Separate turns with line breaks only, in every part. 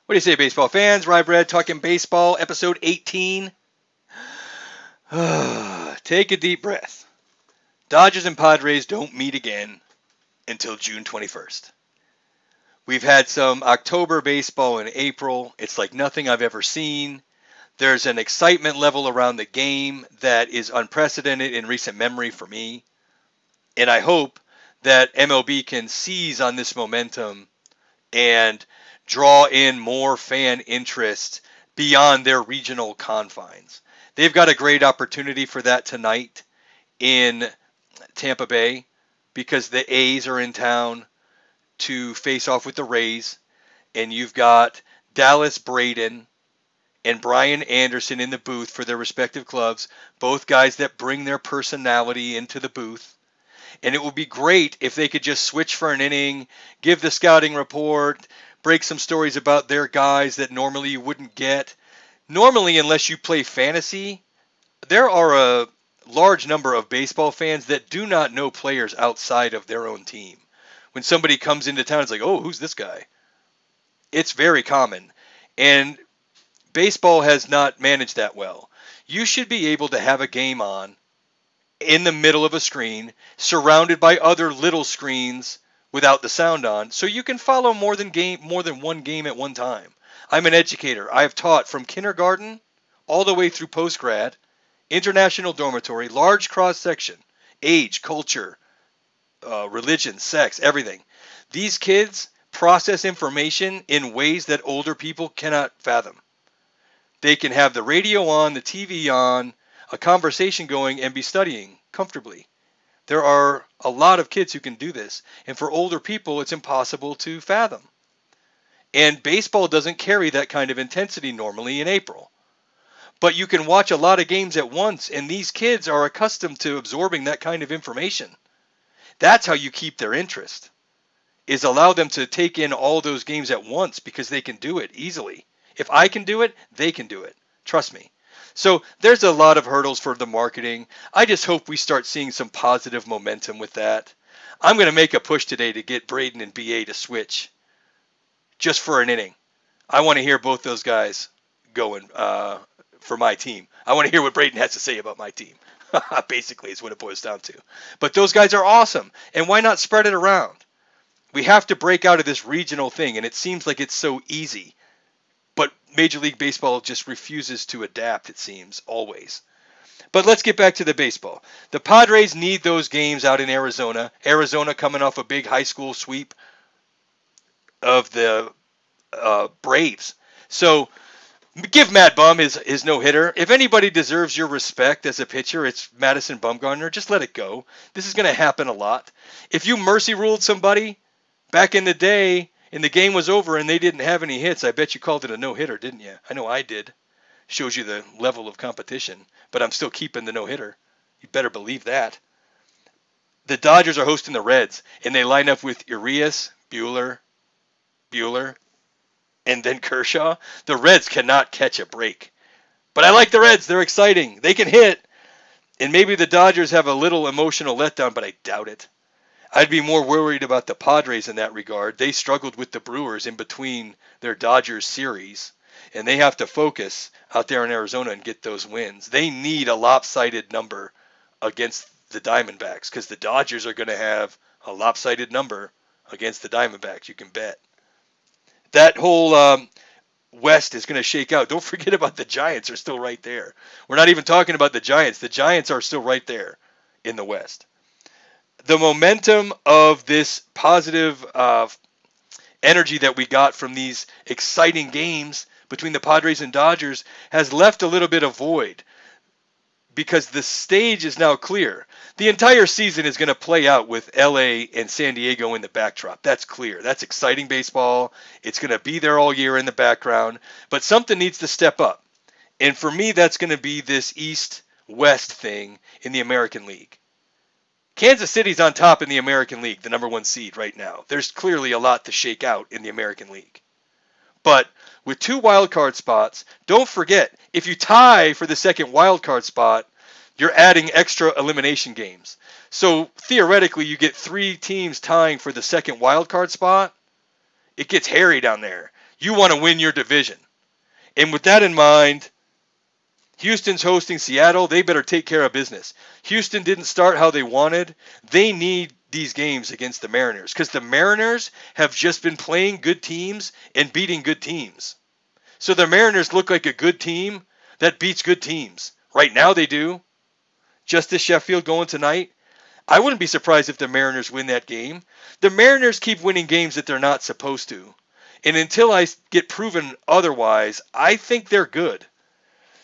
What do you say, baseball fans? Rye Bread talking baseball, episode 18. Take a deep breath. Dodgers and Padres don't meet again until June 21st. We've had some October baseball in April. It's like nothing I've ever seen. There's an excitement level around the game that is unprecedented in recent memory for me. And I hope that MLB can seize on this momentum and draw in more fan interest beyond their regional confines. They've got a great opportunity for that tonight in Tampa Bay because the A's are in town to face off with the Rays, and you've got Dallas Braden and Brian Anderson in the booth for their respective clubs, both guys that bring their personality into the booth. And it would be great if they could just switch for an inning, give the scouting report, break some stories about their guys that normally you wouldn't get. Normally, unless you play fantasy, there are a large number of baseball fans that do not know players outside of their own team. When somebody comes into town, it's like, oh, who's this guy? It's very common. And baseball has not managed that well. You should be able to have a game on in the middle of a screen, surrounded by other little screens without the sound on, so you can follow more than one game at one time. I'm an educator. I have taught from kindergarten all the way through postgrad, international dormitory, large cross section, age, culture, religion, sex, everything. These kids process information in ways that older people cannot fathom. They can have the radio on, the TV on, a conversation going, and be studying comfortably. There are a lot of kids who can do this, and for older people, it's impossible to fathom. And baseball doesn't carry that kind of intensity normally in April. But you can watch a lot of games at once, and these kids are accustomed to absorbing that kind of information. That's how you keep their interest, is allow them to take in all those games at once because they can do it easily. If I can do it, they can do it. Trust me. So there's a lot of hurdles for the marketing. I just hope we start seeing some positive momentum with that. I'm going to make a push today to get Braden and BA to switch just for an inning. I want to hear both those guys going for my team. I want to hear what Braden has to say about my team. Basically is what it boils down to. But those guys are awesome. And why not spread it around? We have to break out of this regional thing, and it seems like it's so easy. But Major League Baseball just refuses to adapt, it seems, always. But let's get back to the baseball. The Padres need those games out in Arizona. Arizona coming off a big high school sweep of the Braves. So give Mad Bum his no-hitter. If anybody deserves your respect as a pitcher, it's Madison Bumgarner. Just let it go. This is going to happen a lot. If you mercy ruled somebody back in the day, and the game was over and they didn't have any hits, I bet you called it a no-hitter, didn't you? I know I did. Shows you the level of competition. But I'm still keeping the no-hitter. You better believe that. The Dodgers are hosting the Reds, and they line up with Urias, Buehler, and then Kershaw. The Reds cannot catch a break. But I like the Reds. They're exciting. They can hit. And maybe the Dodgers have a little emotional letdown, but I doubt it. I'd be more worried about the Padres in that regard. They struggled with the Brewers in between their Dodgers series, and they have to focus out there in Arizona and get those wins. They need a lopsided number against the Diamondbacks because the Dodgers are going to have a lopsided number against the Diamondbacks, you can bet. That whole West is going to shake out. Don't forget about the Giants are still right there. We're not even talking about the Giants. The Giants are still right there in the West. The momentum of this positive energy that we got from these exciting games between the Padres and Dodgers has left a little bit of void because the stage is now clear. The entire season is going to play out with LA and San Diego in the backdrop. That's clear. That's exciting baseball. It's going to be there all year in the background, but something needs to step up. And for me, that's going to be this East-West thing in the American League. Kansas City's on top in the American League, the number one seed right now. There's clearly a lot to shake out in the American League. But with 2 wild card spots, don't forget, if you tie for the second wild card spot, you're adding extra elimination games. So theoretically, you get 3 teams tying for the second wild card spot. It gets hairy down there. You want to win your division. And with that in mind, Houston's hosting Seattle. They better take care of business. Houston didn't start how they wanted. They need these games against the Mariners because the Mariners have just been playing good teams and beating good teams. So the Mariners look like a good team that beats good teams. Right now they do. Justice Sheffield going tonight. I wouldn't be surprised if the Mariners win that game. The Mariners keep winning games that they're not supposed to. And until I get proven otherwise, I think they're good.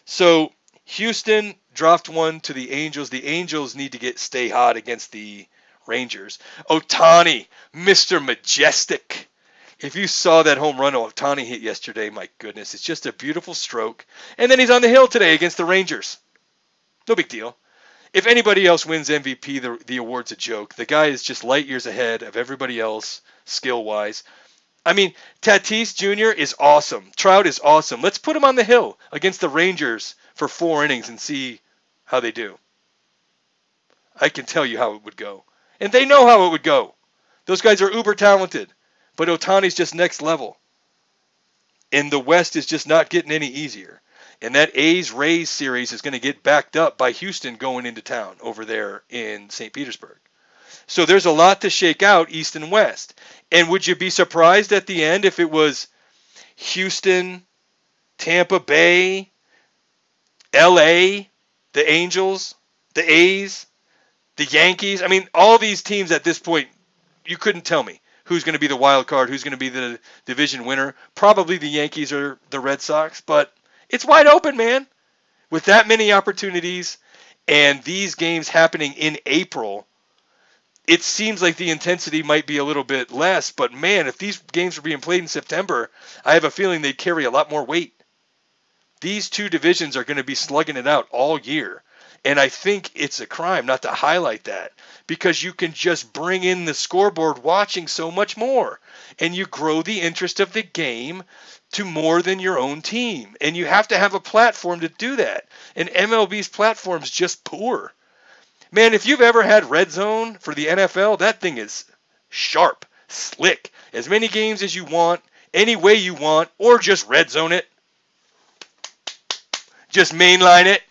So Houston dropped one to the Angels. The Angels need to stay hot against the Rangers. Ohtani, Mr. Majestic. If you saw that home run Ohtani hit yesterday, my goodness, it's just a beautiful stroke. And then he's on the hill today against the Rangers. No big deal. If anybody else wins MVP, the award's a joke. The guy is just light years ahead of everybody else skill-wise. I mean, Tatis Jr. is awesome. Trout is awesome. Let's put him on the hill against the Rangers for 4 innings and see how they do. I can tell you how it would go. And they know how it would go. Those guys are uber talented. But Ohtani's just next level. And the West is just not getting any easier. And that A's-Rays series is going to get backed up by Houston going into town over there in St. Petersburg. So there's a lot to shake out East and West. And would you be surprised at the end if it was Houston, Tampa Bay, LA, the Angels, the A's, the Yankees? I mean, all these teams at this point, you couldn't tell me who's going to be the wild card, who's going to be the division winner. Probably the Yankees or the Red Sox, but it's wide open, man. With that many opportunities and these games happening in April, it seems like the intensity might be a little bit less. But, man, if these games were being played in September, I have a feeling they'd carry a lot more weight. These two divisions are going to be slugging it out all year. And I think it's a crime not to highlight that because you can just bring in the scoreboard watching so much more. And you grow the interest of the game to more than your own team. And you have to have a platform to do that. And MLB's platform's just poor. Man, if you've ever had Red Zone for the NFL, that thing is sharp, slick. As many games as you want, any way you want, or just Red Zone it. Just mainline it.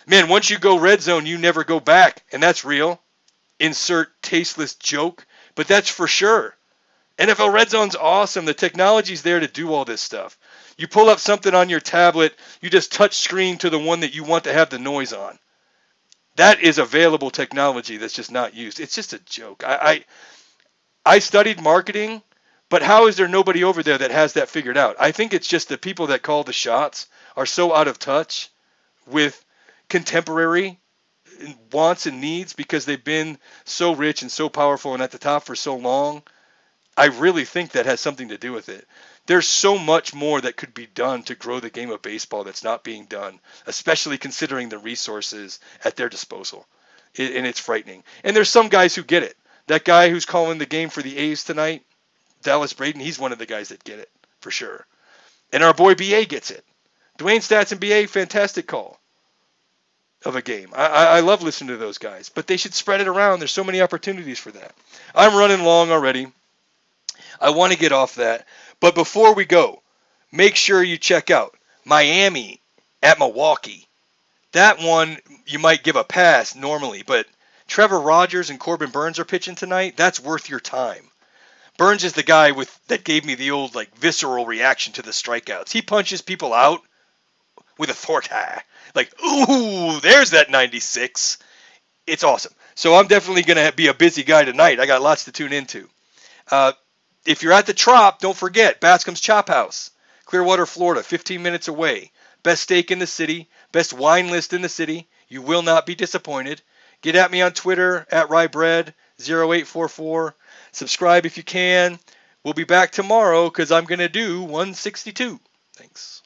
Man, once you go Red Zone, you never go back. And that's real. Insert tasteless joke. But that's for sure. NFL Red Zone's awesome. The technology's there to do all this stuff. You pull up something on your tablet, you just touch screen to the one that you want to have the noise on. That is available technology that's just not used. It's just a joke. I studied marketing, but how is there nobody over there that has that figured out? I think it's just the people that call the shots are so out of touch with contemporary wants and needs because they've been so rich and so powerful and at the top for so long. I really think that has something to do with it. There's so much more that could be done to grow the game of baseball that's not being done, especially considering the resources at their disposal. And it's frightening. And there's some guys who get it. That guy who's calling the game for the A's tonight, Dallas Braden, he's one of the guys that get it, for sure. And our boy B.A. gets it. Dwayne Stats and B.A., fantastic call of a game. I love listening to those guys, but they should spread it around. There's so many opportunities for that. I'm running long already. I want to get off that. But before we go, make sure you check out Miami at Milwaukee. That one you might give a pass normally, but Trevor Rogers and Corbin Burns are pitching tonight. That's worth your time. Burns is the guy that gave me the old visceral reaction to the strikeouts. He punches people out with authority. Ooh, there's that 96. It's awesome. So I'm definitely going to be a busy guy tonight. I got lots to tune into. If you're at the Trop, don't forget, Bascom's Chop House, Clearwater, Florida, 15 minutes away. Best steak in the city, best wine list in the city. You will not be disappointed. Get at me on Twitter, at RyeBread0844. Subscribe if you can. We'll be back tomorrow because I'm going to do 162. Thanks.